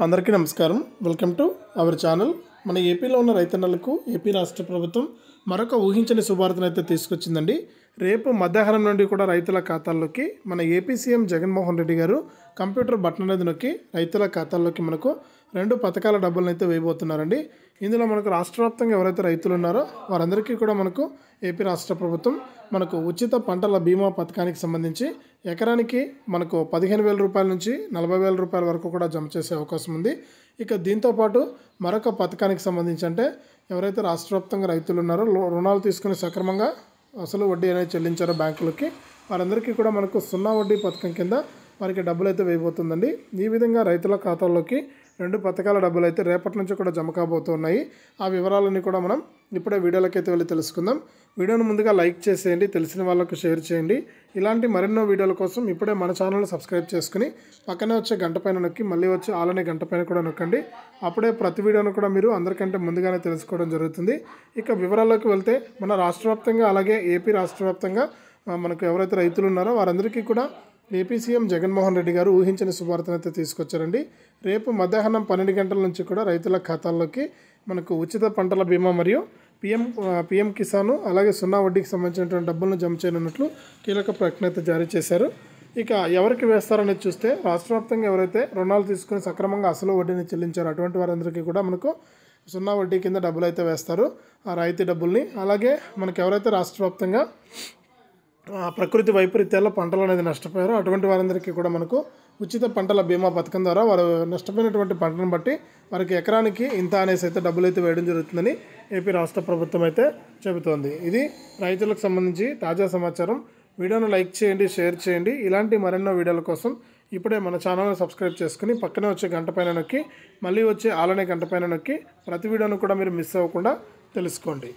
అందరికీ నమస్కారం. Welcome to our channel. మన ఏపీలో ఉన్న రైతన్నలకు ఏపీ రాష్ట్ర ప్రభుత్వం మరొక ఊహించని శుభార్తను అయితే తీసుకొచ్చిందండి. రేపు మధ్యాహ్నం నుండి కూడా రైతుల ఖాతాల్లోకి మన ఏపీ సీఎం జగన్మోహన్ రెడ్డి గారు కంప్యూటర్ బటన్ అనేది నొక్కి రైతుల ఖాతాల్లోకి మనకు 2 పథకాల డబ్బులను అయితే వేయబోతున్నారండి. ఇందులో మనకు రాష్ట్ర వ్యాప్తంగా ఎవరైతే రైతులు ఉన్నారో వారందరికీ కూడా మనకు ఏపీ రాష్ట్ర ప్రభుత్వం మనకు ఉచిత పంటల బీమా పథకానికి సంబంధించి ఎకరానికి మనకు 15,000 రూపాయల నుంచి 40,000 రూపాయల వరకు కూడా జమ చేసే అవకాశం ఉంది. ఇక దీంతోపాటు మరొక పథకానికి సంబంధించి అంటే ఎవరైతే రాష్ట్ర వ్యాప్తంగా రైతులు ఉన్నారో రుణాలు తీసుకుని సక్రమంగా అసలు వడ్డీ అనేది చెల్లించారో బ్యాంకులకి వారందరికీ కూడా మనకు 0 వడ్డీ పథకం కింద వారికి డబ్బులు అయితే వేయబోతుందండి. ఈ విధంగా రైతుల ఖాతాల్లోకి 2 పథకాల డబ్బులు అయితే రేపటి నుంచి కూడా జమ కాబోతున్నాయి. ఆ వివరాలన్నీ కూడా మనం ఇప్పుడే వీడియోలకైతే వెళ్ళి తెలుసుకుందాం. వీడియోను ముందుగా లైక్ చేసేయండి, తెలిసిన వాళ్ళకు షేర్ చేయండి. ఇలాంటి మరెన్నో వీడియోల కోసం ఇప్పుడే మన ఛానల్ని సబ్స్క్రైబ్ చేసుకుని పక్కనే వచ్చే గంట పైన నొక్కి మళ్ళీ వచ్చి ఆలనే గంట పైన కూడా నొక్కండి. అప్పుడే ప్రతి వీడియోను కూడా మీరు అందరికంటే ముందుగానే తెలుసుకోవడం జరుగుతుంది. ఇక వివరాల్లోకి వెళ్తే మన రాష్ట్ర వ్యాప్తంగా అలాగే ఏపీ రాష్ట్ర వ్యాప్తంగా మనకు ఎవరైతే రైతులు ఉన్నారో వారందరికీ కూడా ఏపీ సీఎం జగన్మోహన్ రెడ్డి గారు ఊహించని శుభార్తను అయితే తీసుకొచ్చారండి. రేపు మధ్యాహ్నం 12 గంటల నుంచి కూడా రైతుల ఖాతాల్లోకి మనకు ఉచిత పంటల బీమా మరియు పిఎం కిసాను అలాగే 0 వడ్డీకి సంబంధించినటువంటి డబ్బులను జమ చేయనున్నట్లు కీలక ప్రకటన అయితే జారీ చేశారు. ఇక ఎవరికి వేస్తారనేది చూస్తే రాష్ట్ర వ్యాప్తంగా ఎవరైతే రుణాలు తీసుకుని సక్రమంగా అసలు వడ్డీని చెల్లించారో అటువంటి వారందరికీ కూడా మనకు 0 వడ్డీ కింద డబ్బులు అయితే వేస్తారు, ఆ రాయితీ డబ్బుల్ని. అలాగే మనకు ఎవరైతే రాష్ట్ర వ్యాప్తంగా ప్రకృతి వైపరీత్యాల్లో పంటలు అనేది నష్టపోయారో అటువంటి వారందరికీ కూడా మనకు ఉచిత పంటల బీమా పథకం ద్వారా వారు నష్టపోయినటువంటి పంటను బట్టి వారికి ఎకరానికి ఇంత అనేసి అయితే డబ్బులు అయితే వేయడం జరుగుతుందని ఏపీ రాష్ట్ర ప్రభుత్వం అయితే చెబుతోంది. ఇది రైతులకు సంబంధించి తాజా సమాచారం. వీడియోను లైక్ చేయండి, షేర్ చేయండి. ఇలాంటి మరెన్నో వీడియోల కోసం ఇప్పుడే మన ఛానల్ని సబ్స్క్రైబ్ చేసుకుని పక్కనే వచ్చే గంట పైన నొక్కి మళ్ళీ వచ్చే ఆలనే గంట పైన నొక్కి ప్రతి వీడియోను కూడా మీరు మిస్ అవ్వకుండా తెలుసుకోండి.